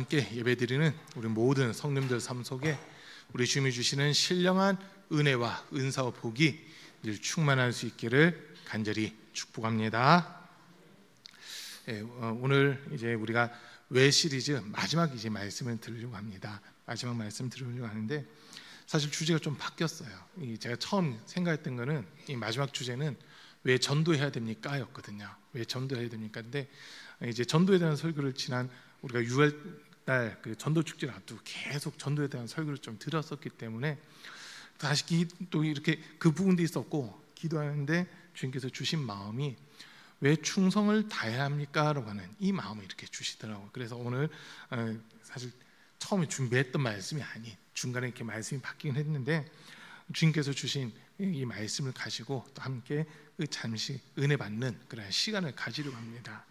함께 예배드리는 우리 모든 성도님들 삶 속에 우리 주님이 주시는 신령한 은혜와 은사와 복이 늘 충만할 수 있기를 간절히 축복합니다. 오늘 이제 우리가 왜 시리즈 마지막 이제 말씀을 들으려고 합니다. 마지막 말씀 들으려고 하는데 사실 주제가 좀 바뀌었어요. 제가 처음 생각했던 거는 이 마지막 주제는 왜 전도해야 됩니까? 였거든요. 왜 전도해야 됩니까? 근데 이제 전도에 대한 설교를 지난 우리가 6월달 그 전도 축제를 앞두고 계속 전도에 대한 설교를 좀 들었었기 때문에 다시 또 이렇게 그 부분도 있었고 기도하는데 주님께서 주신 마음이 왜 충성을 다해야 합니까? 라고 하는 이 마음을 이렇게 주시더라고요. 그래서 오늘 사실 처음에 준비했던 말씀이 아닌 중간에 이렇게 말씀이 바뀌긴 했는데 주님께서 주신 이 말씀을 가지고 또 함께 잠시 은혜 받는 그런 시간을 가지려고 합니다.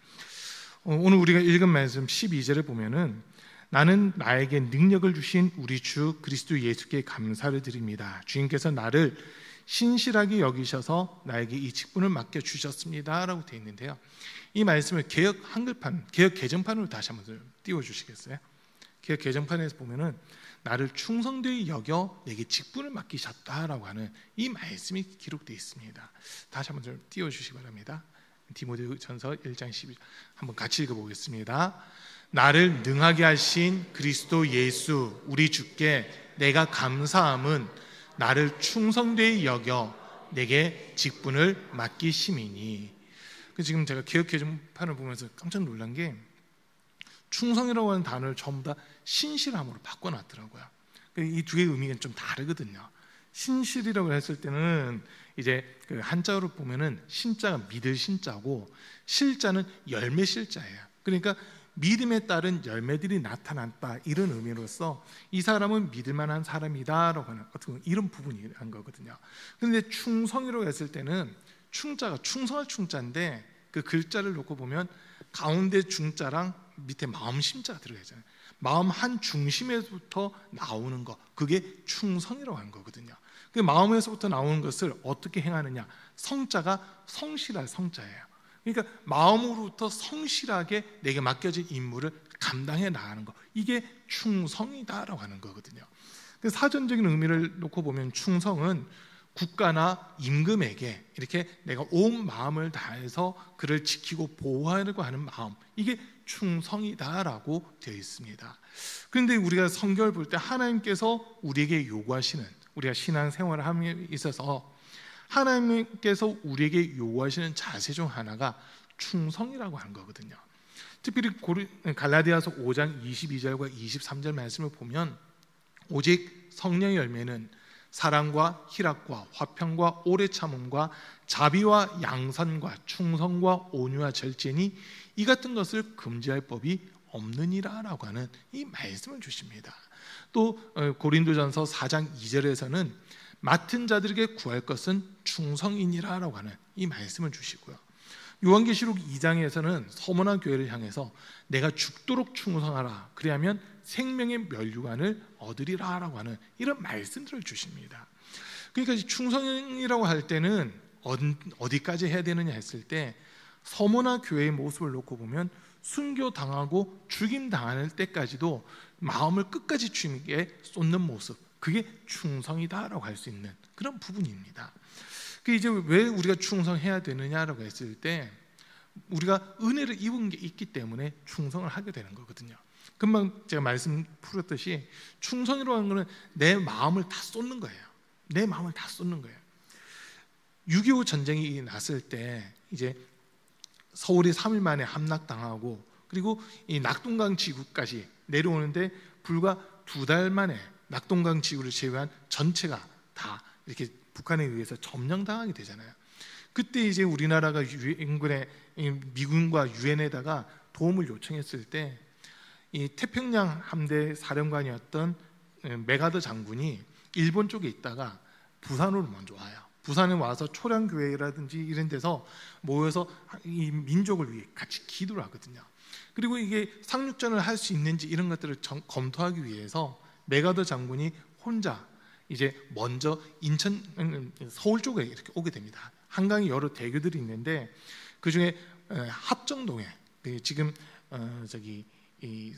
오늘 우리가 읽은 말씀 12절에 보면은 나는 나에게 능력을 주신 우리 주 그리스도 예수께 감사를 드립니다. 주님께서 나를 신실하게 여기셔서 나에게 이 직분을 맡겨 주셨습니다 라고 되어 있는데요, 이 말씀을 개역 한글판, 개역 개정판으로 다시 한번 띄워주시겠어요? 개역 개정판에서 보면은 나를 충성되이 여겨 내게 직분을 맡기셨다라고 하는 이 말씀이 기록되어 있습니다. 다시 한번 좀 띄워주시기 바랍니다. 디모데전서 1장 12절 한번 같이 읽어보겠습니다. 나를 능하게 하신 그리스도 예수 우리 주께 내가 감사함은 나를 충성되이 여겨 내게 직분을 맡기심이니. 지금 제가 개역 개정판을 보면서 깜짝 놀란 게 충성이라고 하는 단어를 전부 다 신실함으로 바꿔놨더라고요. 이 두 개의 의미가 좀 다르거든요. 신실이라고 했을 때는 이제 그 한자어로 보면은 신자가 믿을 신자고 실자는 열매 실자예요. 그러니까 믿음에 따른 열매들이 나타났다 이런 의미로서 이 사람은 믿을 만한 사람이다라고 하는 어떤 이런 부분이 한 거거든요. 그런데 충성이라고 했을 때는 충자가 충성할 충자인데 그 글자를 놓고 보면 가운데 중자랑 밑에 마음 심자가 들어가 있잖아요. 마음 한 중심에서부터 나오는 거, 그게 충성이라고 하는 거거든요. 그 마음에서부터 나오는 것을 어떻게 행하느냐, 성자가 성실할 성자예요. 그러니까 마음으로부터 성실하게 내게 맡겨진 임무를 감당해 나가는 거, 이게 충성이다라고 하는 거거든요. 사전적인 의미를 놓고 보면 충성은 국가나 임금에게 이렇게 내가 온 마음을 다해서 그를 지키고 보호하려고 하는 마음, 이게 충성이다라고 되어 있습니다. 그런데 우리가 성경을 볼 때 하나님께서 우리에게 요구하시는, 우리가 신앙생활을 함에 있어서 하나님께서 우리에게 요구하시는 자세 중 하나가 충성이라고 하는 거거든요. 특별히 갈라디아서 5장 22절과 23절 말씀을 보면 오직 성령의 열매는 사랑과 희락과 화평과 오래 참음과 자비와 양선과 충성과 온유와 절제니 이 같은 것을 금지할 법이 없느니라라고 하는 이 말씀을 주십니다. 또 고린도전서 4장 2절에서는 맡은 자들에게 구할 것은 충성이니라라고 하는 이 말씀을 주시고요. 요한계시록 2장에서는 서머나 교회를 향해서 내가 죽도록 충성하라, 그리하면 생명의 면류관을 얻으리라라고 하는 이런 말씀들을 주십니다. 그러니까 충성이라고 할 때는 어디까지 해야 되느냐 했을 때 서머나 교회의 모습을 놓고 보면 순교당하고 죽임당할 때까지도 마음을 끝까지 주님께 쏟는 모습, 그게 충성이다라고 할 수 있는 그런 부분입니다. 이제 왜 우리가 충성해야 되느냐라고 했을 때 우리가 은혜를 입은 게 있기 때문에 충성을 하게 되는 거거든요. 금방 제가 말씀 풀었듯이 충성이라고 하는 거는 내 마음을 다 쏟는 거예요. 내 마음을 다 쏟는 거예요. 6.25 전쟁이 났을 때 이제 서울이 3일 만에 함락당하고 그리고 이 낙동강 지구까지 내려오는데 불과 2달 만에 낙동강 지구를 제외한 전체가 다 이렇게 북한에 의해서 점령당하게 되잖아요. 그때 이제 우리나라가 인근의 미군과 유엔에다가 도움을 요청했을 때 이 태평양 함대 사령관이었던 메가더 장군이 일본 쪽에 있다가 부산으로 먼저 와요. 부산에 와서 초량교회라든지 이런 데서 모여서 이 민족을 위해 같이 기도를 하거든요. 그리고 이게 상륙전을 할 수 있는지 이런 것들을 검토하기 위해서 메가더 장군이 혼자 이제 먼저 인천, 서울 쪽에 이렇게 오게 됩니다. 한강에 여러 대교들이 있는데 그 중에 합정동에 지금 이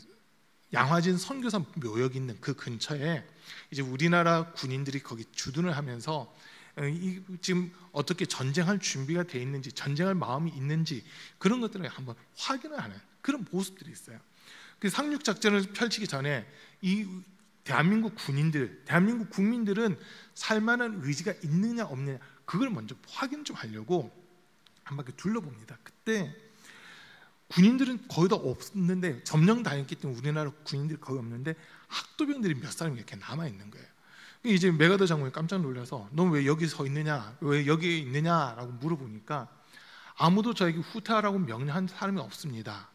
양화진 선교사 묘역이 있는 그 근처에 이제 우리나라 군인들이 거기 주둔을 하면서 지금 어떻게 전쟁할 준비가 돼 있는지, 전쟁할 마음이 있는지 그런 것들을 한번 확인을 하는 그런 모습들이 있어요. 그 상륙 작전을 펼치기 전에 이 대한민국 군인들, 대한민국 국민들은 살만한 의지가 있느냐 없느냐 그걸 먼저 확인 좀 하려고 한 바퀴 둘러봅니다. 그때 군인들은 거의 다 없는데, 점령당했기 때문에 우리나라 군인들이 거의 없는데 학도병들이 몇 사람이 이렇게 남아 있는 거예요. 이제 메가더 장군이 깜짝 놀라서 넌 왜 여기 서 있느냐, 왜 여기에 있느냐라고 물어보니까 아무도 저에게 후퇴하라고 명령한 사람이 없습니다.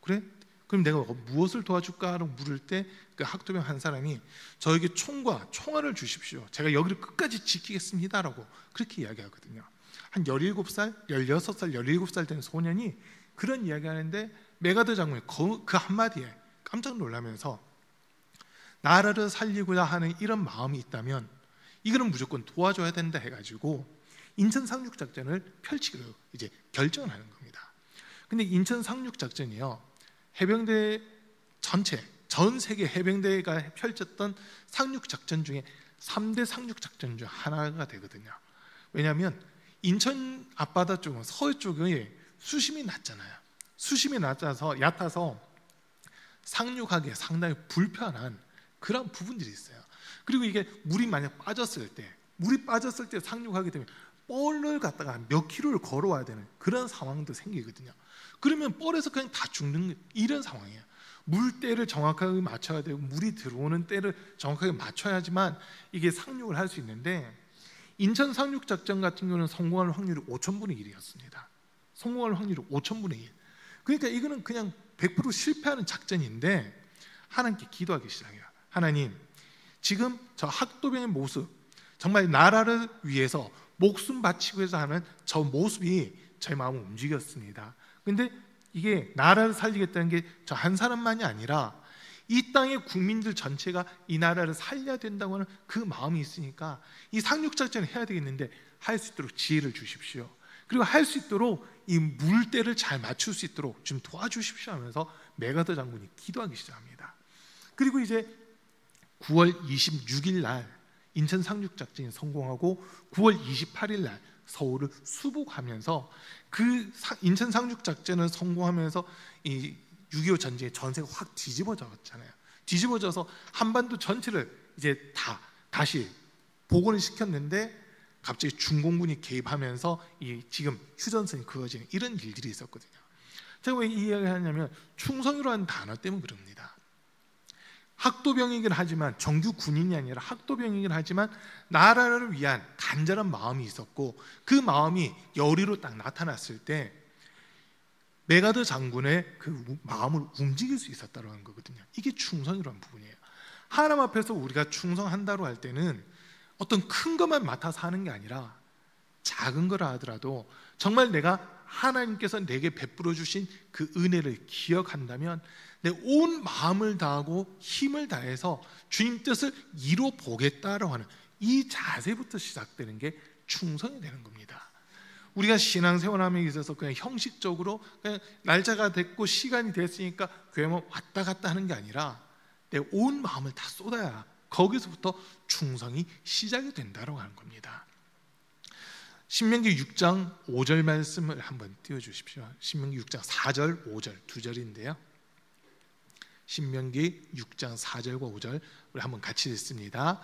그래? 그럼 내가 무엇을 도와줄까라고 물을 때 그 학도병 한 사람이 저에게 총과 총알을 주십시오. 제가 여기를 끝까지 지키겠습니다라고 그렇게 이야기하거든요. 한 17살, 16살, 17살 된 소년이 그런 이야기하는데 메가더 장군이 그 한마디에 깜짝 놀라면서 나라를 살리고자 하는 이런 마음이 있다면 이거는 무조건 도와줘야 된다 해가지고 인천 상륙 작전을 펼치기로 이제 결정을 하는 겁니다. 근데 인천 상륙 작전이요, 해병대 전체 전 세계 해병대가 펼쳤던 상륙 작전 중에 3대 상륙 작전 중 하나가 되거든요. 왜냐하면 인천 앞바다 쪽은 서해 쪽에 수심이 낮잖아요. 수심이 얕아서 상륙하기에 상당히 불편한 그런 부분들이 있어요. 그리고 이게 물이 만약 빠졌을 때 상륙하게 되면 뻘을 갖다가 몇 킬로를 걸어와야 되는 그런 상황도 생기거든요. 그러면 뻘에서 그냥 다 죽는 이런 상황이에요. 물때를 정확하게 맞춰야 되고 물이 들어오는 때를 정확하게 맞춰야지만 이게 상륙을 할 수 있는데, 인천 상륙 작전 같은 경우는 성공할 확률이 5,000분의 1이었습니다. 성공할 확률이 5,000분의 1. 그러니까 이거는 그냥 100% 실패하는 작전인데 하나님께 기도하기 시작해요. 하나님, 지금 저 학도병의 모습, 정말 나라를 위해서 목숨 바치고 해서 하는 저 모습이 저의 마음을 움직였습니다. 근데 이게 나라를 살리겠다는 게 저 한 사람만이 아니라 이 땅의 국민들 전체가 이 나라를 살려야 된다고 하는 그 마음이 있으니까 이 상륙작전을 해야 되겠는데 할 수 있도록 지혜를 주십시오. 그리고 할 수 있도록 이 물때를 잘 맞출 수 있도록 좀 도와주십시오 하면서 메가더 장군이 기도하기 시작합니다. 그리고 이제 9월 26일 날 인천 상륙작전이 성공하고 9월 28일 날 서울을 수복하면서 그 인천 상륙작전을 성공하면서 이 6.25 전쟁의 전세가 확 뒤집어졌잖아요. 뒤집어져서 한반도 전체를 이제 다시 복원을 시켰는데 갑자기 중공군이 개입하면서 이 지금 휴전선이 그어지는 이런 일들이 있었거든요. 제가 왜 이 이야기를 하냐면 충성이라는 단어 때문에 그럽니다. 학도병이긴 하지만 정규 군인이 아니라 학도병이긴 하지만 나라를 위한 간절한 마음이 있었고 그 마음이 열의로 딱 나타났을 때 메가더 장군의 그 마음을 움직일 수 있었다는 거거든요. 이게 충성이라는 부분이에요. 하나님 앞에서 우리가 충성한다고 할 때는 어떤 큰 것만 맡아서 하는 게 아니라 작은 거라 하더라도 정말 내가 하나님께서 내게 베풀어 주신 그 은혜를 기억한다면 내 온 마음을 다하고 힘을 다해서 주님 뜻을 이루어 보겠다라고 하는 이 자세부터 시작되는 게 충성이 되는 겁니다. 우리가 신앙생활함에 있어서 그냥 형식적으로 그냥 날짜가 됐고 시간이 됐으니까 교회만 왔다 갔다 하는 게 아니라 내 온 마음을 다 쏟아야 거기서부터 충성이 시작이 된다고 하는 겁니다. 신명기 6장 5절 말씀을 한번 띄워주십시오. 신명기 6장 4절 5절 두 절인데요, 신명기 6장 4절과 5절 우리 한번 같이 읽습니다.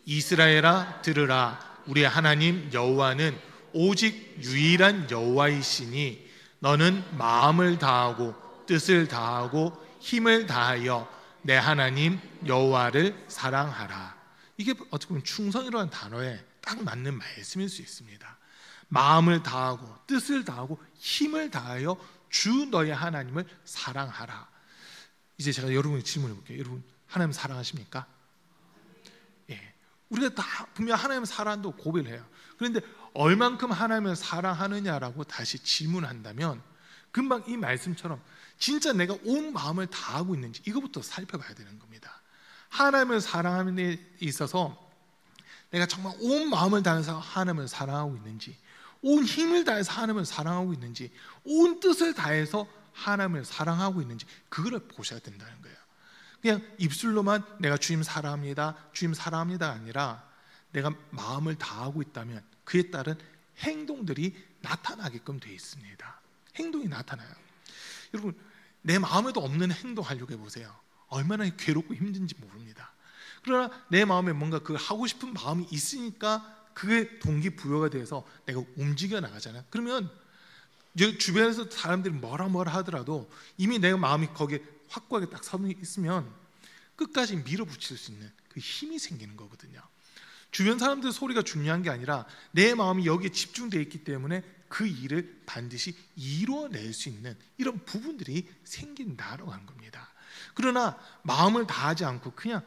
이스라엘아 들으라, 우리 하나님 여호와는 오직 유일한 여호와이시니 너는 마음을 다하고 뜻을 다하고 힘을 다하여 내 하나님 여호와를 사랑하라. 이게 어떻게 보면 충성이라는 단어에 딱 맞는 말씀일 수 있습니다. 마음을 다하고 뜻을 다하고 힘을 다하여 주 너의 하나님을 사랑하라. 이제 제가 여러분에게 질문해 볼게요. 여러분 하나님 사랑하십니까? 예, 우리가 다 분명 하나님을 사랑한다고 고백을 해요. 그런데 얼만큼 하나님을 사랑하느냐라고 다시 질문한다면 금방 이 말씀처럼 진짜 내가 온 마음을 다하고 있는지 이거부터 살펴봐야 되는 겁니다. 하나님을 사랑하는 데 있어서 내가 정말 온 마음을 다해서 하나님을 사랑하고 있는지, 온 힘을 다해서 하나님을 사랑하고 있는지, 온 뜻을 다해서 하나님을 사랑하고 있는지 그거를 보셔야 된다는 거예요. 그냥 입술로만 내가 주님 사랑합니다, 주님 사랑합니다가 아니라 내가 마음을 다하고 있다면 그에 따른 행동들이 나타나게끔 되어 있습니다. 행동이 나타나요. 여러분, 내 마음에도 없는 행동하려고 해보세요. 얼마나 괴롭고 힘든지 모릅니다. 그러나 내 마음에 뭔가 그 하고 싶은 마음이 있으니까 그게 동기부여가 돼서 내가 움직여 나가잖아요. 그러면 주변에서 사람들이 뭐라 하더라도 이미 내 마음이 거기에 확고하게 딱 서 있으면 끝까지 밀어붙일 수 있는 그 힘이 생기는 거거든요. 주변 사람들 소리가 중요한 게 아니라 내 마음이 여기에 집중되어 있기 때문에 그 일을 반드시 이루어낼 수 있는 이런 부분들이 생긴다라고 하는 겁니다. 그러나 마음을 다하지 않고 그냥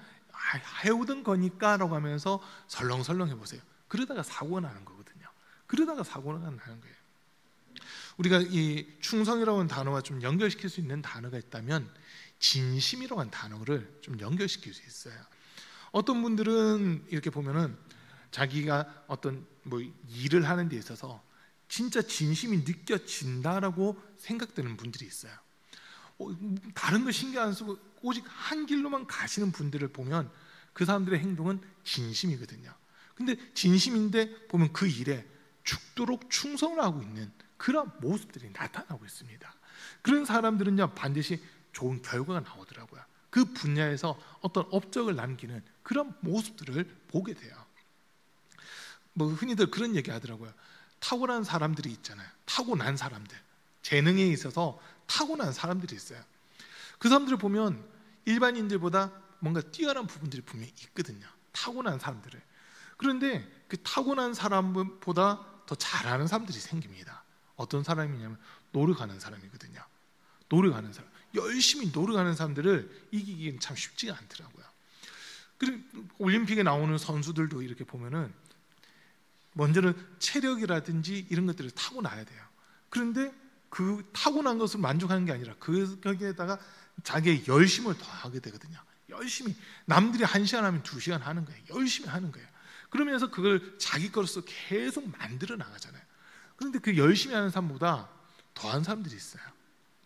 해오던 거니까 라고 하면서 설렁설렁 해보세요. 그러다가 사고가 나는 거거든요. 그러다가 사고가 나는 거예요. 우리가 이 충성이라는 단어와 좀 연결시킬 수 있는 단어가 있다면 진심이라고 하는 단어를 좀 연결시킬 수 있어요. 어떤 분들은 이렇게 보면은 자기가 어떤 뭐 일을 하는 데 있어서 진짜 진심이 느껴진다라고 생각되는 분들이 있어요. 다른 거 신경 안 쓰고 오직 한 길로만 가시는 분들을 보면 그 사람들의 행동은 진심이거든요. 근데 진심인데 보면 그 일에 죽도록 충성을 하고 있는 그런 모습들이 나타나고 있습니다. 그런 사람들은요 반드시 좋은 결과가 나오더라고요. 그 분야에서 어떤 업적을 남기는 그런 모습들을 보게 돼요. 뭐 흔히들 그런 얘기 하더라고요. 타고난 사람들이 있잖아요. 타고난 사람들, 재능에 있어서 타고난 사람들이 있어요. 그 사람들을 보면 일반인들보다 뭔가 뛰어난 부분들이 분명히 있거든요. 타고난 사람들을. 그런데 그 타고난 사람보다 더 잘하는 사람들이 생깁니다. 어떤 사람이냐면 노력하는 사람이거든요. 노력하는 사람, 열심히 노력하는 사람들을 이기기는 참 쉽지가 않더라고요. 그리고 올림픽에 나오는 선수들도 이렇게 보면은 먼저는 체력이라든지 이런 것들을 타고나야 돼요. 그런데 그 타고난 것을 만족하는 게 아니라 거기에다가 자기의 열심을 더하게 되거든요. 열심히 남들이 1시간 하면 2시간 하는 거예요. 열심히 하는 거예요. 그러면서 그걸 자기 것으로 계속 만들어 나가잖아요. 그런데 그 열심히 하는 사람보다 더한 사람들이 있어요.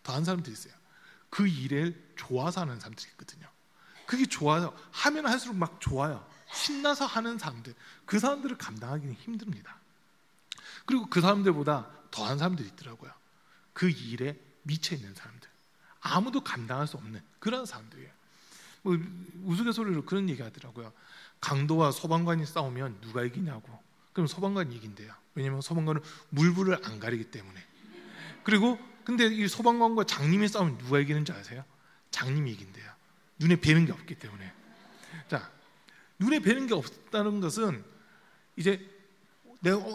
더한 사람들이 있어요. 그 일을 좋아서 하는 사람들이 있거든요. 그게 좋아요. 하면 할수록 막 좋아요. 신나서 하는 사람들, 그 사람들을 감당하기는 힘듭니다. 그리고 그 사람들보다 더한 사람들이 있더라고요. 그 일에 미쳐 있는 사람들, 아무도 감당할 수 없는 그런 사람들이에요. 뭐 우스갯소리로 그런 얘기 하더라고요. 강도와 소방관이 싸우면 누가 이기냐고. 그럼 소방관이 이긴대요. 왜냐하면 소방관은 물불을 안 가리기 때문에. 그리고 근데 이 소방관과 장님이 싸우면 누가 이기는지 아세요? 장님이 이긴대요. 눈에 뵈는 게 없기 때문에. 자, 눈에 뵈는 게 없다는 것은 이제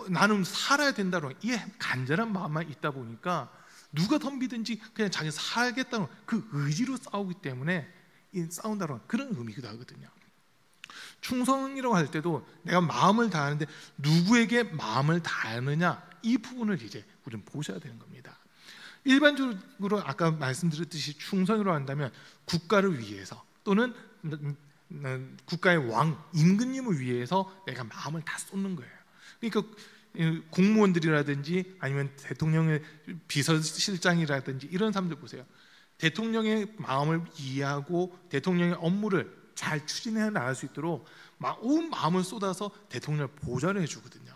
나는 살아야 된다는 이 간절한 마음만 있다 보니까 누가 덤비든지 그냥 자기 살겠다는 그 의지로 싸우기 때문에 이 싸운다는 그런 의미기도 하거든요. 충성이라고 할 때도 내가 마음을 다하는데 누구에게 마음을 다하느냐, 이 부분을 이제 우리는 보셔야 되는 겁니다. 일반적으로 아까 말씀드렸듯이 충성이라고 한다면 국가를 위해서 또는 국가의 왕, 임금님을 위해서 내가 마음을 다 쏟는 거예요. 그러니까 공무원들이라든지 아니면 대통령의 비서실장이라든지 이런 사람들 보세요. 대통령의 마음을 이해하고 대통령의 업무를 잘 추진해 나갈 수 있도록 온 마음을 쏟아서 대통령을 보좌를 해주거든요.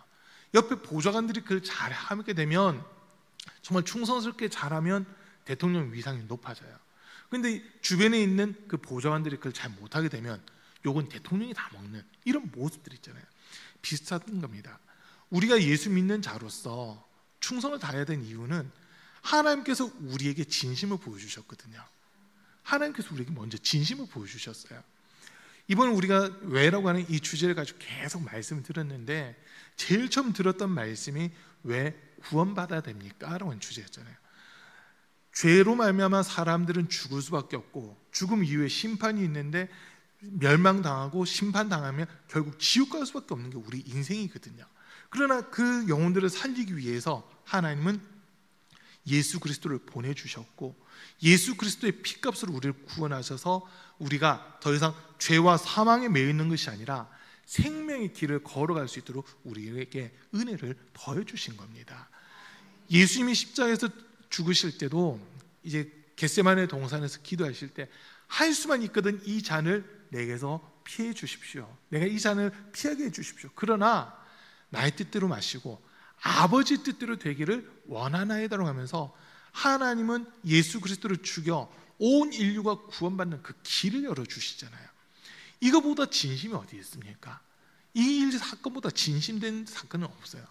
옆에 보좌관들이 그걸 잘 하게 되면, 정말 충성스럽게 잘하면 대통령 위상이 높아져요. 그런데 주변에 있는 그 보좌관들이 그걸 잘 못하게 되면 요건 대통령이 다 먹는 이런 모습들이 있잖아요. 비슷한 겁니다. 우리가 예수 믿는 자로서 충성을 다해야 되는 이유는 하나님께서 우리에게 진심을 보여주셨거든요. 하나님께서 우리에게 먼저 진심을 보여주셨어요. 이번에 우리가 왜라고 하는 이 주제를 가지고 계속 말씀을 들었는데 제일 처음 들었던 말씀이 왜 구원받아야 됩니까? 라고 하는 주제였잖아요. 죄로 말미암아 사람들은 죽을 수밖에 없고 죽음 이후에 심판이 있는데 멸망당하고 심판당하면 결국 지옥 갈 수밖에 없는 게 우리 인생이거든요. 그러나 그 영혼들을 살리기 위해서 하나님은 예수 그리스도를 보내주셨고 예수 그리스도의 피값으로 우리를 구원하셔서 우리가 더 이상 죄와 사망에 매여 있는 것이 아니라 생명의 길을 걸어갈 수 있도록 우리에게 은혜를 더해 주신 겁니다. 예수님이 십자가에서 죽으실 때도 이제 겟세마네 동산에서 기도하실 때 할 수만 있거든 이 잔을 내게서 피해 주십시오. 내가 이 잔을 피하게 해 주십시오. 그러나 나의 뜻대로 마시고 아버지 뜻대로 되기를 원하나이다라고 하면서 하나님은 예수 그리스도를 죽여 온 인류가 구원받는 그 길을 열어주시잖아요. 이거보다 진심이 어디 있습니까? 이 일 사건보다 진심된 사건은 없어요.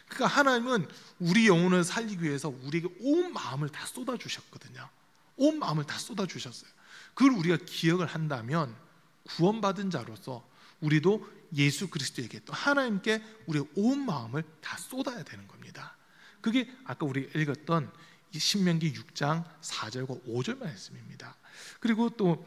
그러니까 하나님은 우리 영혼을 살리기 위해서 우리에게 온 마음을 다 쏟아주셨거든요. 온 마음을 다 쏟아주셨어요. 그걸 우리가 기억을 한다면 구원받은 자로서 우리도 예수 그리스도에게 또 하나님께 우리의 온 마음을 다 쏟아야 되는 겁니다. 그게 아까 우리 읽었던 신명기 6장 4절과 5절 말씀입니다. 그리고 또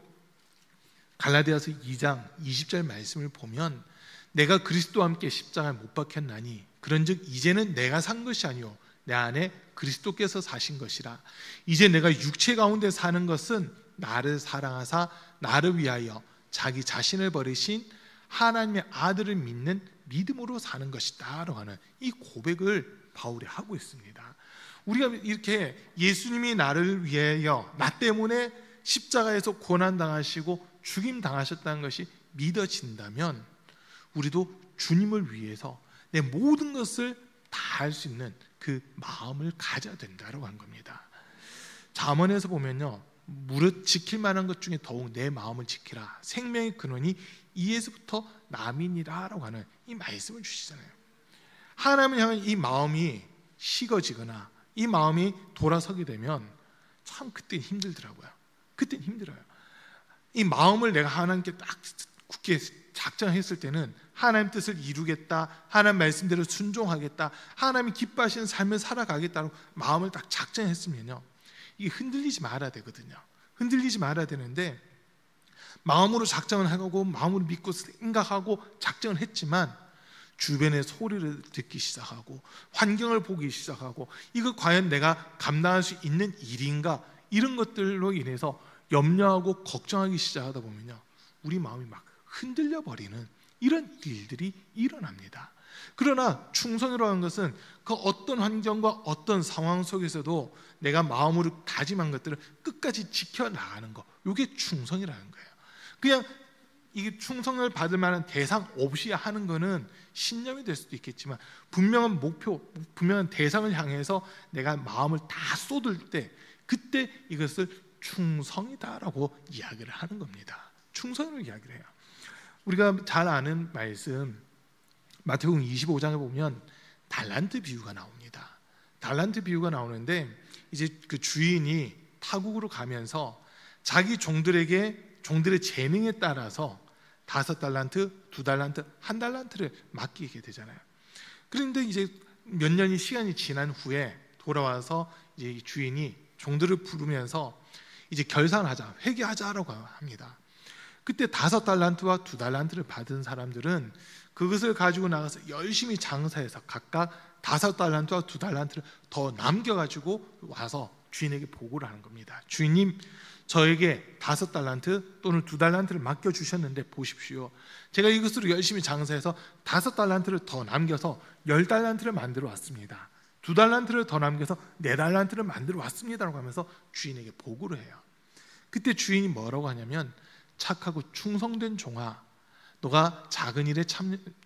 갈라디아서 2장 20절 말씀을 보면 내가 그리스도와 함께 십자가에 못 박혔나니 그런즉 이제는 내가 산 것이 아니요 내 안에 그리스도께서 사신 것이라. 이제 내가 육체 가운데 사는 것은 나를 사랑하사 나를 위하여 자기 자신을 버리신 하나님의 아들을 믿는 믿음으로 사는 것이다 라고 하는 이 고백을 바울이 하고 있습니다. 우리가 이렇게 예수님이 나를 위하여 나 때문에 십자가에서 고난당하시고 죽임당하셨다는 것이 믿어진다면 우리도 주님을 위해서 내 모든 것을 다 할 수 있는 그 마음을 가져야 된다고 한 겁니다. 잠언에서 보면요, 무릇 지킬 만한 것 중에 더욱 내 마음을 지키라. 생명의 근원이 이에서부터 남이니라라고 하는 이 말씀을 주시잖아요. 하나님을 향한 이 마음이 식어지거나 이 마음이 돌아서게 되면 참 그때 힘들더라고요. 그때는 힘들어요. 이 마음을 내가 하나님께 딱 굳게 작정했을 때는 하나님 뜻을 이루겠다, 하나님 말씀대로 순종하겠다, 하나님이 기뻐하시는 삶을 살아가겠다고 마음을 딱 작정했으면요, 이게 흔들리지 말아야 되거든요. 흔들리지 말아야 되는데 마음으로 작정을 하고 마음으로 믿고 생각하고 작정을 했지만 주변의 소리를 듣기 시작하고 환경을 보기 시작하고 이거 과연 내가 감당할 수 있는 일인가, 이런 것들로 인해서 염려하고 걱정하기 시작하다 보면요, 우리 마음이 막 흔들려 버리는 이런 일들이 일어납니다. 그러나 충성이라는 것은 그 어떤 환경과 어떤 상황 속에서도 내가 마음으로 다짐한 것들을 끝까지 지켜나가는 것, 이게 충성이라는 거예요. 그냥 이게 충성을 받을 만한 대상 없이 하는 거는 신념이 될 수도 있겠지만 분명한 목표, 분명한 대상을 향해서 내가 마음을 다 쏟을 때 그때 이것을 충성이다라고 이야기를 하는 겁니다. 충성으로 이야기를 해요. 우리가 잘 아는 말씀 마태복음 25장에 보면 달란트 비유가 나옵니다. 달란트 비유가 나오는데 이제 그 주인이 타국으로 가면서 자기 종들의 재능에 따라서 5달란트, 2달란트, 1달란트를 맡기게 되잖아요. 그런데 이제 몇 년이 시간이 지난 후에 돌아와서 이제 주인이 종들을 부르면서 이제 결산하자, 회계하자라고 합니다. 그때 5달란트와 2달란트를 받은 사람들은 그것을 가지고 나가서 열심히 장사해서 각각 5달란트와 2달란트를 더 남겨가지고 와서 주인에게 보고를 하는 겁니다. 주인님, 저에게 5달란트 또는 2달란트를 맡겨주셨는데 보십시오, 제가 이것으로 열심히 장사해서 5달란트를 더 남겨서 10달란트를 만들어 왔습니다. 2달란트를 더 남겨서 4달란트를 만들어 왔습니다라고 하면서 주인에게 보고를 해요. 그때 주인이 뭐라고 하냐면, 착하고 충성된 종아, 너가 작은 일에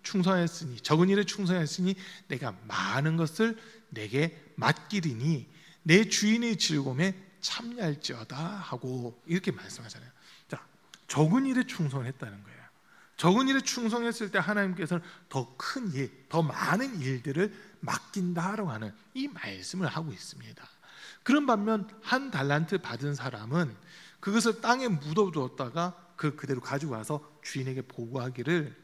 충성하였으니, 적은 일에 충성하였으니 내가 많은 것을 내게 맡기리니 내 주인의 즐거움에 참여할지어다 하고 이렇게 말씀하잖아요. 자, 적은 일에 충성을 했다는 거예요. 적은 일에 충성했을 때 하나님께서는 더 큰 일, 더 많은 일들을 맡긴다라고 하는 이 말씀을 하고 있습니다. 그런 반면 1달란트 받은 사람은 그것을 땅에 묻어두었다가 그대로 가지고 와서 주인에게 보고하기를,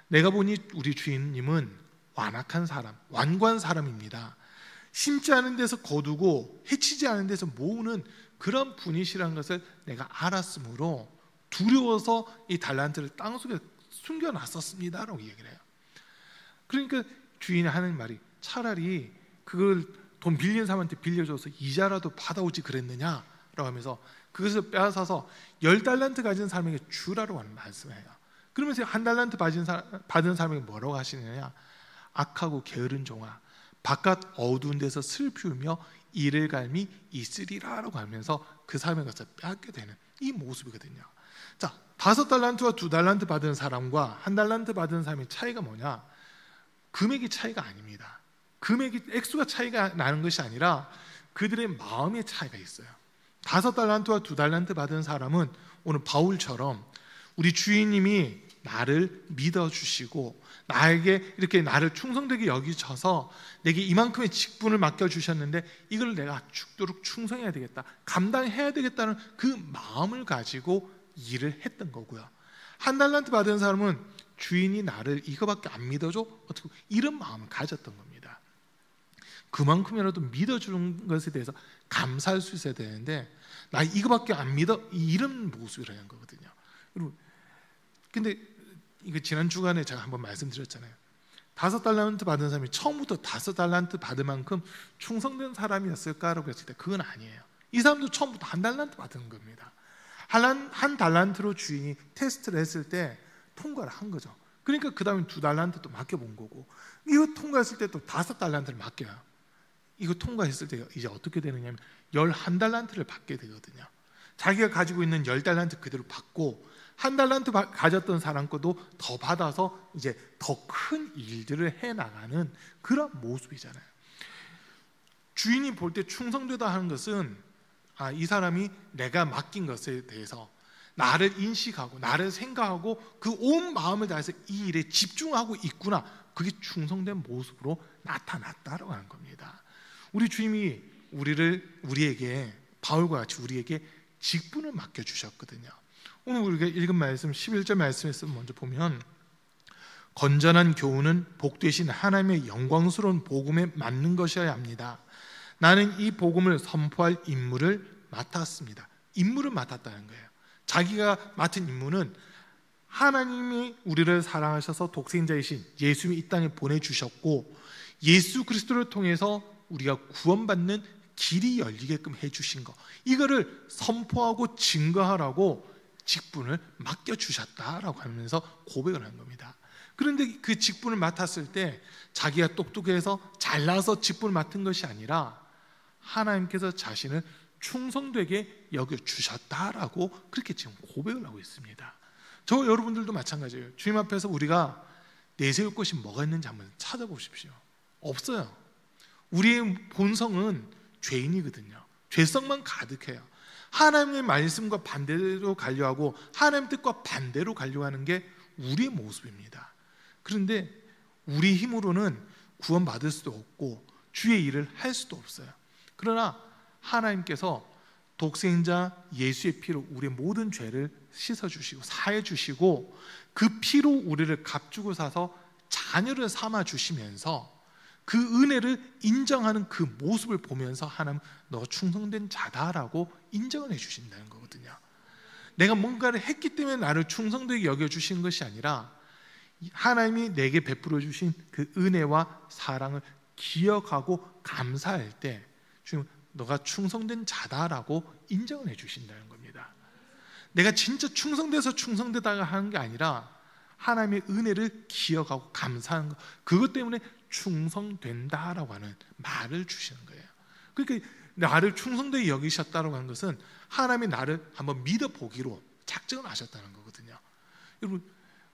내가 보니 우리 주인님은 완악한 사람, 완고한 사람입니다. 심지 않은 데서 거두고 해치지 않은 데서 모으는 그런 분이시라는 것을 내가 알았으므로 두려워서 이 달란트를 땅속에 숨겨놨었습니다라고 얘기를 해요. 그러니까 주인이 하는 말이, 차라리 그걸 돈 빌린 사람한테 빌려줘서 이자라도 받아오지 그랬느냐라고 하면서 그것을 빼앗아서 10달란트 가진 사람에게 주라고 하는 말씀을 해요. 그러면서 1달란트 받은 사람에게 뭐라고 하시느냐, 악하고 게으른 종아, 바깥 어두운 데서 슬피 울며 이를 갈미 있으리라라고 하면서 그 사람의 것을 빼앗게 되는 이 모습이거든요. 자, 5달란트와 2달란트 받은 사람과 1달란트 받은 사람의 차이가 뭐냐? 금액의 차이가 아닙니다. 금액의 액수가 차이가 나는 것이 아니라 그들의 마음의 차이가 있어요. 5달란트와 2달란트 받은 사람은 오늘 바울처럼 우리 주인님이 나를 믿어주시고 나에게 이렇게 나를 충성되게 여기셔서 내게 이만큼의 직분을 맡겨주셨는데 이걸 내가 죽도록 충성해야 되겠다, 감당해야 되겠다는 그 마음을 가지고 일을 했던 거고요. 1달란트 받은 사람은 주인이 나를 이거밖에 안 믿어줘? 어떻게 이런 마음을 가졌던 겁니다. 그만큼이라도 믿어주는 것에 대해서 감사할 수 있어야 되는데 나 이거밖에 안 믿어? 이런 모습이라는 거거든요. 여러분, 근데 이거 지난 주간에 제가 한번 말씀드렸잖아요. 5달란트 받은 사람이 처음부터 5달란트 받을 만큼 충성된 사람이었을까라고 했을 때 그건 아니에요. 이 사람도 처음부터 1달란트 받은 겁니다. 한 달란트로 주인이 테스트를 했을 때 통과를 한 거죠. 그러니까 그 다음에 2달란트 또 맡겨본 거고, 이거 통과했을 때 또 5달란트를 맡겨요. 이거 통과했을 때 이제 어떻게 되느냐면 11달란트를 받게 되거든요. 자기가 가지고 있는 10달란트 그대로 받고 1달란트 가졌던 사람 것도 더 받아서 이제 더 큰 일들을 해나가는 그런 모습이잖아요. 주인이 볼 때 충성되다 하는 것은 이 사람이 내가 맡긴 것에 대해서 나를 인식하고 나를 생각하고 그 온 마음을 다해서 이 일에 집중하고 있구나, 그게 충성된 모습으로 나타났다라고 하는 겁니다. 우리 주님이 우리에게 바울과 같이 우리에게 직분을 맡겨주셨거든요. 오늘 우리가 읽은 말씀 11절 말씀에서 먼저 보면 건전한 교훈은 복되신 하나님의 영광스러운 복음에 맞는 것이어야 합니다. 나는 이 복음을 선포할 임무를 맡았습니다. 임무를 맡았다는 거예요. 자기가 맡은 임무는 하나님이 우리를 사랑하셔서 독생자이신 예수님이 이 땅에 보내주셨고 예수 그리스도를 통해서 우리가 구원받는 길이 열리게끔 해주신 거, 이거를 선포하고 증거하라고 직분을 맡겨주셨다라고 하면서 고백을 한 겁니다. 그런데 그 직분을 맡았을 때 자기가 똑똑해서 잘나서 직분을 맡은 것이 아니라 하나님께서 자신을 충성되게 여겨주셨다라고 그렇게 지금 고백을 하고 있습니다. 저 여러분들도 마찬가지예요. 주님 앞에서 우리가 내세울 것이 뭐가 있는지 한번 찾아보십시오. 없어요. 우리의 본성은 죄인이거든요. 죄성만 가득해요. 하나님의 말씀과 반대로 가려 하고 하나님 뜻과 반대로 가려 하는 게 우리의 모습입니다. 그런데 우리 힘으로는 구원받을 수도 없고 주의 일을 할 수도 없어요. 그러나 하나님께서 독생자 예수의 피로 우리의 모든 죄를 씻어주시고 사해주시고 그 피로 우리를 값주고 사서 자녀를 삼아주시면서 그 은혜를 인정하는 그 모습을 보면서 하나님, 너 충성된 자다라고 인정을 해주신다는 거거든요. 내가 뭔가를 했기 때문에 나를 충성되게 여겨주시는 것이 아니라 하나님이 내게 베풀어 주신 그 은혜와 사랑을 기억하고 감사할 때 주님, 너가 충성된 자다라고 인정을 해주신다는 겁니다. 내가 진짜 충성되다가 하는 게 아니라 하나님의 은혜를 기억하고 감사하는 것, 그것 때문에 충성된다라고 하는 말을 주시는 거예요. 그러니까 나를 충성되게 여기셨다라고 하는 것은 하나님이 나를 한번 믿어보기로 작정을 하셨다는 거거든요. 여러분,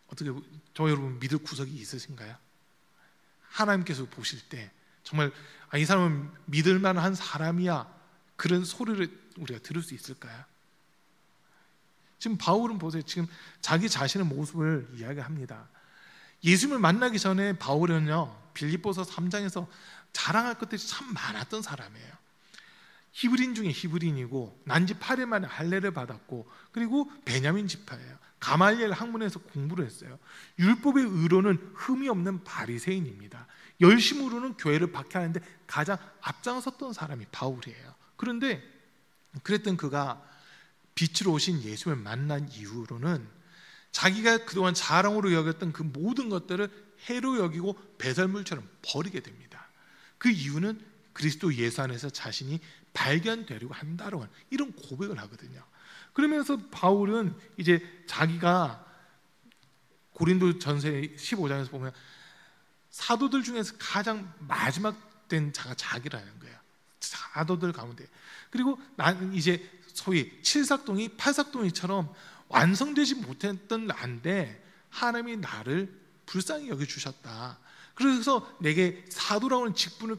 어떻게 저 여러분 믿을 구석이 있으신가요? 하나님께서 보실 때 정말 이 사람은 믿을 만한 사람이야, 그런 소리를 우리가 들을 수 있을까요? 지금 바울은 보세요. 지금 자기 자신의 모습을 이야기합니다. 예수님을 만나기 전에 바울은요, 빌립보서 3장에서 자랑할 것들이 참 많았던 사람이에요. 히브리인 중에 히브리인이고 난지 8일 만에 할례를 받았고 그리고 베냐민 지파예요. 가말리엘 학문에서 공부를 했어요. 율법의 의로는 흠이 없는 바리새인입니다. 열심으로는 교회를 박해하는데 가장 앞장섰던 사람이 바울이에요. 그런데 그랬던 그가 빛으로 오신 예수님을 만난 이후로는 자기가 그동안 자랑으로 여겼던 그 모든 것들을 해로 여기고 배설물처럼 버리게 됩니다. 그 이유는 그리스도 예수 안에서 자신이 발견되려고 한다고 하는 이런 고백을 하거든요. 그러면서 바울은 이제 자기가 고린도 전서 15장에서 보면 사도들 중에서 가장 마지막 된 자가 자기라는 거예요. 사도들 가운데. 그리고 나는 이제 소위 칠삭동이 팔삭동이처럼 완성되지 못했던 나인데 하나님이 나를 불쌍히 여겨주셨다. 그래서 내게 사도라고 하는 직분을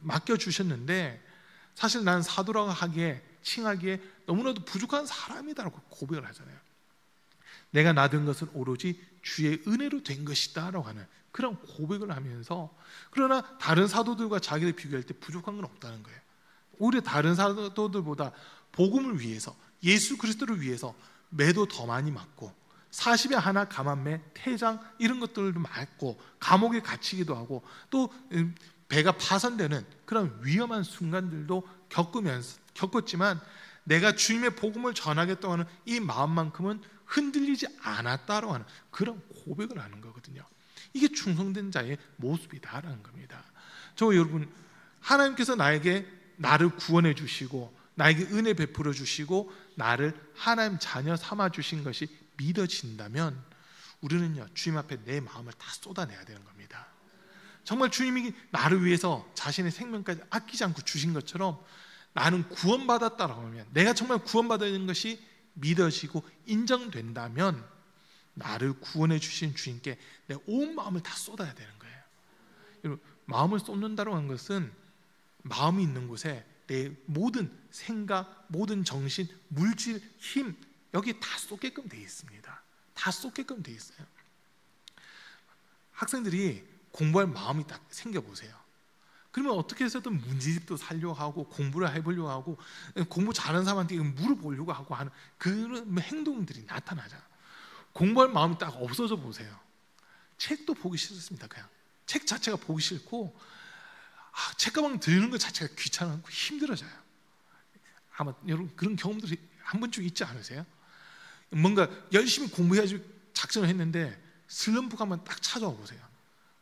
맡겨주셨는데 사실 난 사도라고 칭하기에 너무나도 부족한 사람이다라고 고백을 하잖아요. 내가 나된 것은 오로지 주의 은혜로 된 것이다 라고 하는 그런 고백을 하면서, 그러나 다른 사도들과 자기를 비교할 때 부족한 건 없다는 거예요. 오히려 다른 사도들보다 복음을 위해서, 예수 그리스도를 위해서 매도 더 많이 맞고 40에 하나 감한매, 태장 이런 것들도 맞고 감옥에 갇히기도 하고 또 배가 파손되는 그런 위험한 순간들도 겪었지만 내가 주님의 복음을 전하겠다고 하는 이 마음만큼은 흔들리지 않았다라고 하는 그런 고백을 하는 거거든요. 이게 충성된 자의 모습이다라는 겁니다. 여러분, 하나님께서 나를 구원해 주시고 나에게 은혜 베풀어 주시고 나를 하나님 자녀 삼아 주신 것이 믿어진다면 우리는요, 주님 앞에 내 마음을 다 쏟아내야 되는 겁니다. 정말 주님이 나를 위해서 자신의 생명까지 아끼지 않고 주신 것처럼 나는 구원받았다라고 하면, 내가 정말 구원받는 것이 믿어지고 인정된다면 나를 구원해 주신 주님께 내 온 마음을 다 쏟아야 되는 거예요. 여러분, 마음을 쏟는다고 하는 것은 마음이 있는 곳에 내 모든 생각, 모든 정신, 물질, 힘 여기 다 쏟게끔 돼 있습니다. 다 쏟게끔 돼 있어요. 학생들이 공부할 마음이 딱 생겨보세요. 그러면 어떻게 해서든 문제집도 살려고 하고 공부를 해보려고 하고 공부 잘하는 사람한테 물어보려고 하고 하는 그런 행동들이 나타나잖아요. 공부할 마음이 딱 없어져 보세요. 책도 보기 싫습니다. 그냥 책 자체가 보기 싫고 책가방 들는 것 자체가 귀찮고 힘들어져요. 아마 여러분 그런 경험들이 한 번쯤 있지 않으세요? 뭔가 열심히 공부해야지 작정을 했는데 슬럼프가 한번 딱 찾아와 보세요.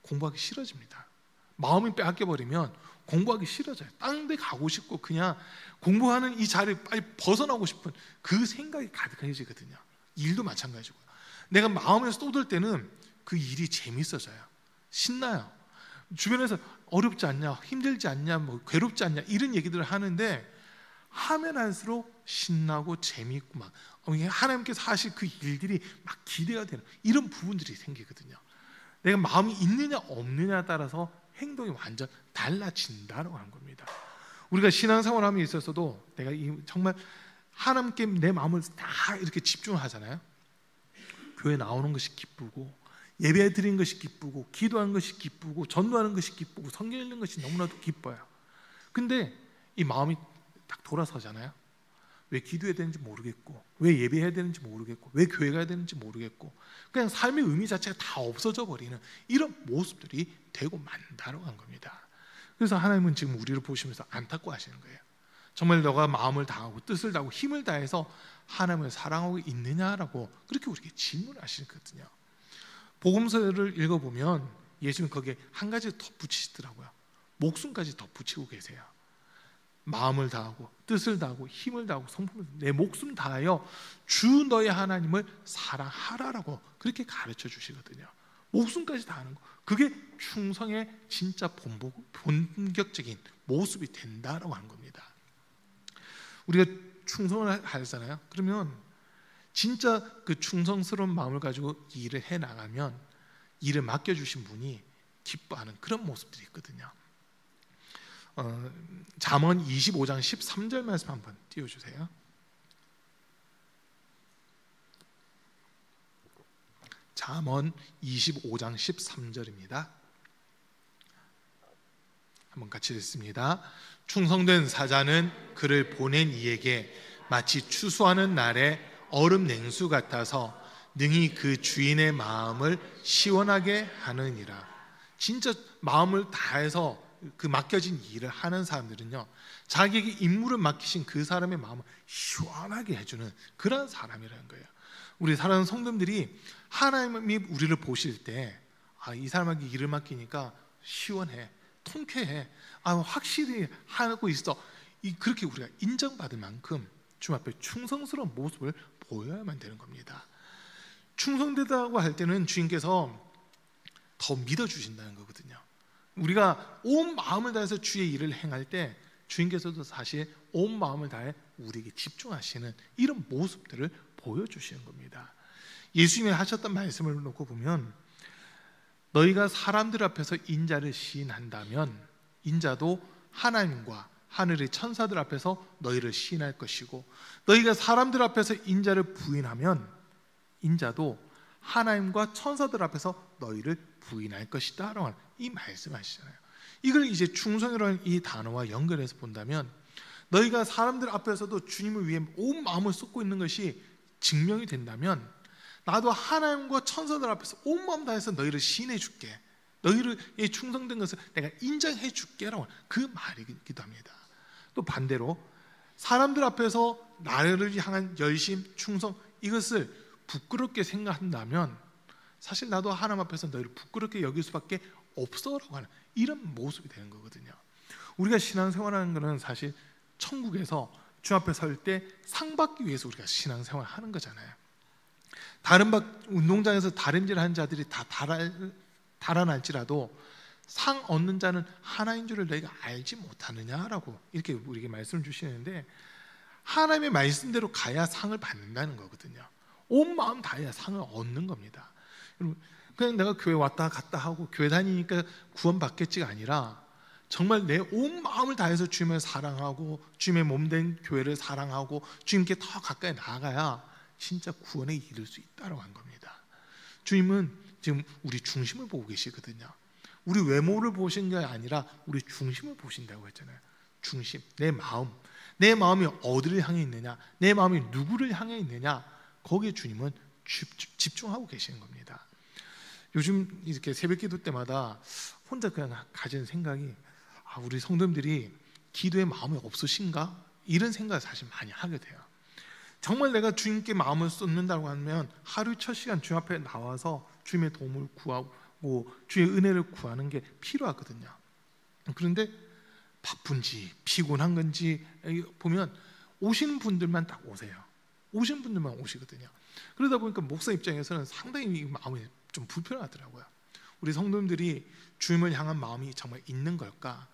공부하기 싫어집니다. 마음이 빼앗겨버리면 공부하기 싫어져요. 딴 데 가고 싶고 그냥 공부하는 이 자리를 빨리 벗어나고 싶은 그 생각이 가득해지거든요. 일도 마찬가지고요. 내가 마음을 쏟을 때는 그 일이 재밌어져요. 신나요. 주변에서 어렵지 않냐, 힘들지 않냐, 뭐 괴롭지 않냐 이런 얘기들을 하는데 하면 할수록 신나고 재미있고 막 하나님께서 하실 그 일들이 막 기대가 되는 이런 부분들이 생기거든요. 내가 마음이 있느냐 없느냐에 따라서 행동이 완전 달라진다고 하는 겁니다. 우리가 신앙생활함에 있어서도 내가 정말 하나님께 내 마음을 다 이렇게 집중하잖아요. 교회 나오는 것이 기쁘고 예배 드리는 것이 기쁘고 기도하는 것이 기쁘고 전도하는 것이 기쁘고 성경 읽는 것이 너무나도 기뻐요. 근데 이 마음이 딱 돌아서잖아요. 왜 기도해야 되는지 모르겠고 왜 예배해야 되는지 모르겠고 왜 교회 가야 되는지 모르겠고 그냥 삶의 의미 자체가 다 없어져 버리는 이런 모습들이 되고 만다라고 한 겁니다. 그래서 하나님은 지금 우리를 보시면서 안타까워하시는 거예요. 정말 너가 마음을 다하고 뜻을 다하고 힘을 다해서 하나님을 사랑하고 있느냐라고 그렇게 우리에게 질문하시거든요. 복음서를 읽어보면 예수님 거기에 한 가지 덧붙이시더라고요. 목숨까지 덧붙이고 계세요. 마음을 다하고 뜻을 다하고 힘을 다하고 성품을 내 목숨 다하여 주 너의 하나님을 사랑하라라고 그렇게 가르쳐 주시거든요. 목숨까지 다하는 거, 그게 충성의 진짜 본격적인 모습이 된다라고 하는 겁니다. 우리가 충성을 하잖아요. 그러면 진짜 그 충성스러운 마음을 가지고 일을 해 나가면 일을 맡겨주신 분이 기뻐하는 그런 모습들이 있거든요. 잠언 25장 13절 말씀 한번 띄워주세요. 잠언 25장 13절입니다. 한번 같이 읽습니다. 충성된 사자는 그를 보낸 이에게 마치 추수하는 날에 얼음 냉수 같아서 능히 그 주인의 마음을 시원하게 하느니라. 진짜 마음을 다해서 그 맡겨진 일을 하는 사람들은요, 자기에게 임무를 맡기신 그 사람의 마음을 시원하게 해주는 그런 사람이라는 거예요. 우리 사랑하는 성도님들이 하나님이 우리를 보실 때 이 사람에게 일을 맡기니까 시원해, 통쾌해, 확실히 하고 있어, 그렇게 우리가 인정받을 만큼 주님 앞에 충성스러운 모습을 보여야만 되는 겁니다. 충성되다고 할 때는 주님께서 더 믿어주신다는 거거든요. 우리가 온 마음을 다해서 주의 일을 행할 때 주님께서도 사실 온 마음을 다해 우리에게 집중하시는 이런 모습들을 보여주시는 겁니다. 예수님이 하셨던 말씀을 놓고 보면 너희가 사람들 앞에서 인자를 시인한다면 인자도 하나님과 하늘의 천사들 앞에서 너희를 시인할 것이고 너희가 사람들 앞에서 인자를 부인하면 인자도 하나님과 천사들 앞에서 너희를 부인할 것이다 라고 이 말씀하시잖아요. 이걸 이제 충성이라는 이 단어와 연결해서 본다면 너희가 사람들 앞에서도 주님을 위해 온 마음을 쏟고 있는 것이 증명이 된다면 나도 하나님과 천사들 앞에서 온 마음 다해서 너희를 시인해 줄게, 너희를 충성된 것을 내가 인정해 줄게 라고 그 말이기도 합니다. 또 반대로 사람들 앞에서 나를 향한 열심, 충성 이것을 부끄럽게 생각한다면 사실 나도 하나님 앞에서 너희를 부끄럽게 여길 수밖에 없어라고 하는 이런 모습이 되는 거거든요. 우리가 신앙생활하는 것은 사실 천국에서 주 앞에 설 때 상 받기 위해서 우리가 신앙생활 하는 거잖아요. 다른 운동장에서 다림질 하는 자들이 다 달아날지라도 상 얻는 자는 하나인 줄을 너희가 알지 못하느냐라고 이렇게 우리에게 말씀을 주시는데 하나님의 말씀대로 가야 상을 받는다는 거거든요. 온 마음 다해야 상을 얻는 겁니다. 그냥 내가 교회 왔다 갔다 하고 교회 다니니까 구원 받겠지가 아니라 정말 내 온 마음을 다해서 주님을 사랑하고 주님의 몸된 교회를 사랑하고 주님께 더 가까이 나아가야 진짜 구원에 이를 수 있다고 한 겁니다. 주님은 지금 우리 중심을 보고 계시거든요. 우리 외모를 보신 게 아니라 우리 중심을 보신다고 했잖아요. 중심, 내 마음이 어디를 향해 있느냐, 내 마음이 누구를 향해 있느냐, 거기에 주님은 집중하고 계시는 겁니다. 요즘 이렇게 새벽기도 때마다 혼자 그냥 가진 생각이 우리 성도님들이 기도에 마음이 없으신가? 이런 생각을 사실 많이 하게 돼요. 정말 내가 주님께 마음을 쏟는다고 하면 하루 첫 시간 주님 앞에 나와서 주님의 도움을 구하고 주의 은혜를 구하는 게 필요하거든요. 그런데 바쁜지 피곤한 건지 보면 오시는 분들만 딱 오세요. 오시는 분들만 오시거든요. 그러다 보니까 목사 입장에서는 상당히 마음이 좀 불편하더라고요. 우리 성도님들이 주님을 향한 마음이 정말 있는 걸까?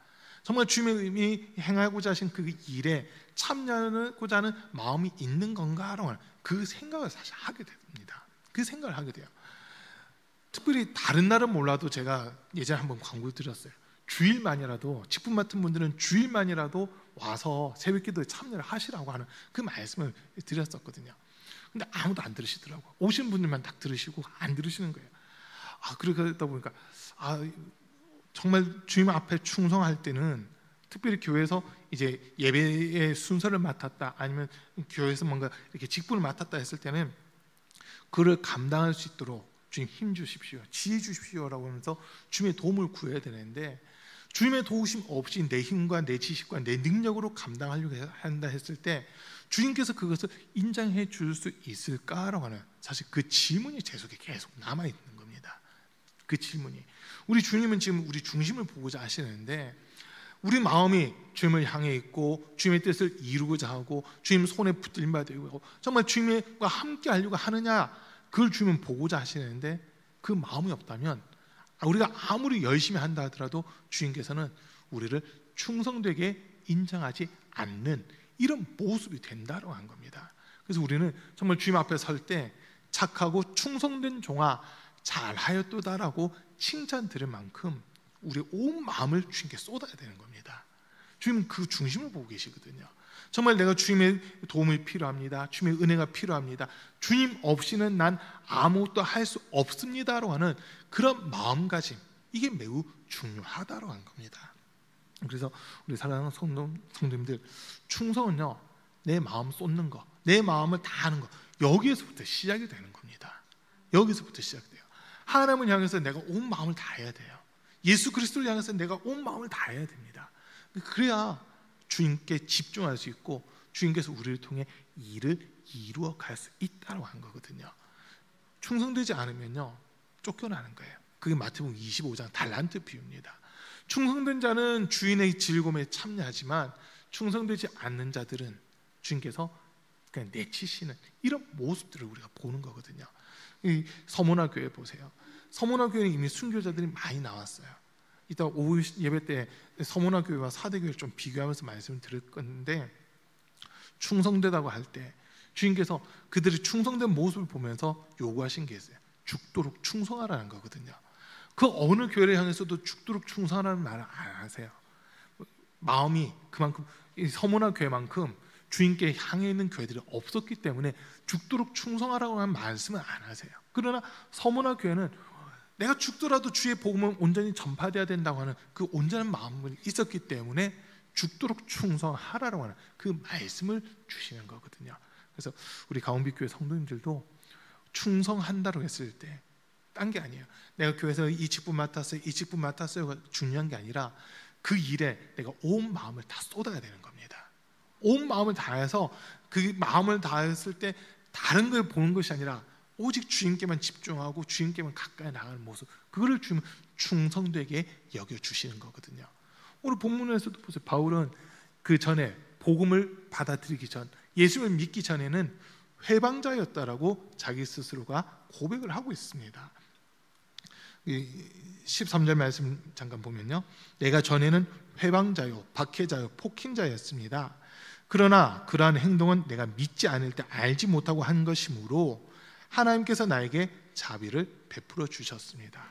정말 주님이 행하고자 하신 그 일에 참여하고자 하는 마음이 있는 건가라고 그 생각을 사실 하게 됩니다. 그 생각을 하게 돼요. 특별히 다른 날은 몰라도 제가 예전에 한번 광고를 드렸어요. 주일만이라도 직분 맡은 분들은 주일만이라도 와서 새벽기도에 참여를 하시라고 하는 그 말씀을 드렸었거든요. 근데 아무도 안 들으시더라고요. 오신 분들만 딱 들으시고 안 들으시는 거예요. 그러다 보니까 정말 주님 앞에 충성할 때는 특별히 교회에서 이제 예배의 순서를 맡았다 아니면 교회에서 뭔가 이렇게 직분을 맡았다 했을 때는 그를 감당할 수 있도록 주님 힘 주십시오, 지혜 주십시오라고 하면서 주님의 도움을 구해야 되는데 주님의 도우심 없이 내 힘과 내 지식과 내 능력으로 감당하려고 한다 했을 때 주님께서 그것을 인정해 줄 수 있을까라고 하는 사실 그 질문이 제 속에 계속 남아있는 겁니다. 그 질문이 우리 주님은 지금 우리 중심을 보고자 하시는데 우리 마음이 주님을 향해 있고 주님의 뜻을 이루고자 하고 주님 손에 붙들림 받고 정말 주님과 함께 하려고 하느냐 그걸 주님은 보고자 하시는데 그 마음이 없다면 우리가 아무리 열심히 한다 하더라도 주님께서는 우리를 충성되게 인정하지 않는 이런 모습이 된다고 한 겁니다. 그래서 우리는 정말 주님 앞에 설 때 착하고 충성된 종아 잘하였도다라고 칭찬 들을 만큼 우리 온 마음을 주님께 쏟아야 되는 겁니다. 주님은 그 중심을 보고 계시거든요. 정말 내가 주님의 도움이 필요합니다. 주님의 은혜가 필요합니다. 주님 없이는 난 아무것도 할 수 없습니다라고 하는 그런 마음가짐, 이게 매우 중요하다고 한 겁니다. 그래서 우리 사랑하는 성도님들, 충성은요 내 마음 쏟는 거, 내 마음을 다하는 거, 여기에서부터 시작이 되는 겁니다. 여기서부터 시작돼요. 하나님을 향해서 내가 온 마음을 다해야 돼요. 예수 그리스도를 향해서 내가 온 마음을 다해야 됩니다. 그래야 주님께 집중할 수 있고 주님께서 우리를 통해 일을 이루어 갈 수 있다고 한 거거든요. 충성되지 않으면요 쫓겨나는 거예요. 그게 마태복음 25장 달란트 비유입니다. 충성된 자는 주인의 즐거움에 참여하지만 충성되지 않는 자들은 주님께서 그냥 내치시는 이런 모습들을 우리가 보는 거거든요. 이 서문화 교회 보세요. 서문화 교회는 이미 순교자들이 많이 나왔어요. 이따 오후 예배 때 서문화 교회와 사대교회를 좀 비교하면서 말씀을 드릴 건데 충성되다고 할 때 주님께서 그들이 충성된 모습을 보면서 요구하신 게 있어요. 죽도록 충성하라는 거거든요. 그 어느 교회를 향해서도 죽도록 충성하라는 말을 안 하세요. 마음이 그만큼 이 서문화 교회만큼 주님께 향해 있는 교회들이 없었기 때문에 죽도록 충성하라고 하는 말씀은 안 하세요. 그러나 서문화 교회는 내가 죽더라도 주의 복음은 온전히 전파되어야 된다고 하는 그 온전한 마음이 있었기 때문에 죽도록 충성하라고 하는 그 말씀을 주시는 거거든요. 그래서 우리 가운비교회 성도님들도 충성한다고 했을 때 딴 게 아니에요. 내가 교회에서 이 직분 맡았어요, 이 직분 맡았어요가 중요한 게 아니라 그 일에 내가 온 마음을 다 쏟아야 되는 겁니다. 온 마음을 다해서 그 마음을 다했을 때 다른 걸 보는 것이 아니라 오직 주님께만 집중하고 주님께만 가까이 나가는 모습, 그거를 주면 충성되게 여겨주시는 거거든요. 오늘 본문에서도 보세요. 바울은 그 전에 복음을 받아들이기 전, 예수를 믿기 전에는 회방자였다라고 자기 스스로가 고백을 하고 있습니다. 13절 말씀 잠깐 보면요, 내가 전에는 회방자요, 박해자요, 폭행자였습니다. 그러나 그러한 행동은 내가 믿지 않을 때 알지 못하고 한 것이므로 하나님께서 나에게 자비를 베풀어 주셨습니다.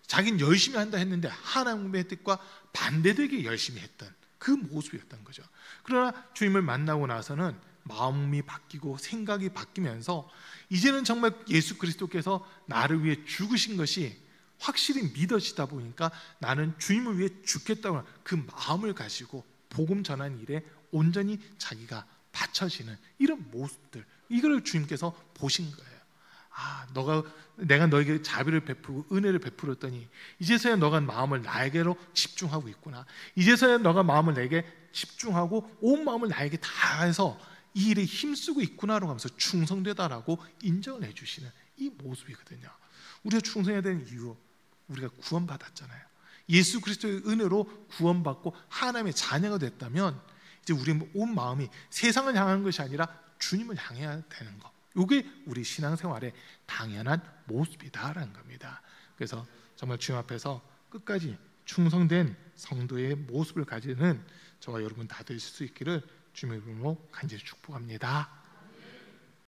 자기는 열심히 한다 했는데 하나님의 뜻과 반대되게 열심히 했던 그 모습이었던 거죠. 그러나 주님을 만나고 나서는 마음이 바뀌고 생각이 바뀌면서 이제는 정말 예수 그리스도께서 나를 위해 죽으신 것이 확실히 믿어지다 보니까 나는 주님을 위해 죽겠다고 하는 그 마음을 가지고 복음 전하는 일에 온전히 자기가 바쳐지는 이런 모습들, 이걸 주님께서 보신 거예요. 내가 너에게 자비를 베풀고 은혜를 베풀었더니 이제서야 너가 마음을 나에게로 집중하고 있구나. 이제서야 너가 마음을 내게 집중하고 온 마음을 나에게 다해서 이 일에 힘쓰고 있구나라고 하면서 충성되다라고 인정을 해주시는 이 모습이거든요. 우리가 충성해야 되는 이유, 우리가 구원받았잖아요. 예수 그리스도의 은혜로 구원받고 하나님의 자녀가 됐다면 이제 우리의 온 마음이 세상을 향하는 것이 아니라 주님을 향해야 되는 것, 이게 우리 신앙생활의 당연한 모습이다라는 겁니다. 그래서 정말 주님 앞에서 끝까지 충성된 성도의 모습을 가지는 저와 여러분 다 되실 수 있기를 주님의 이름으로 간절히 축복합니다.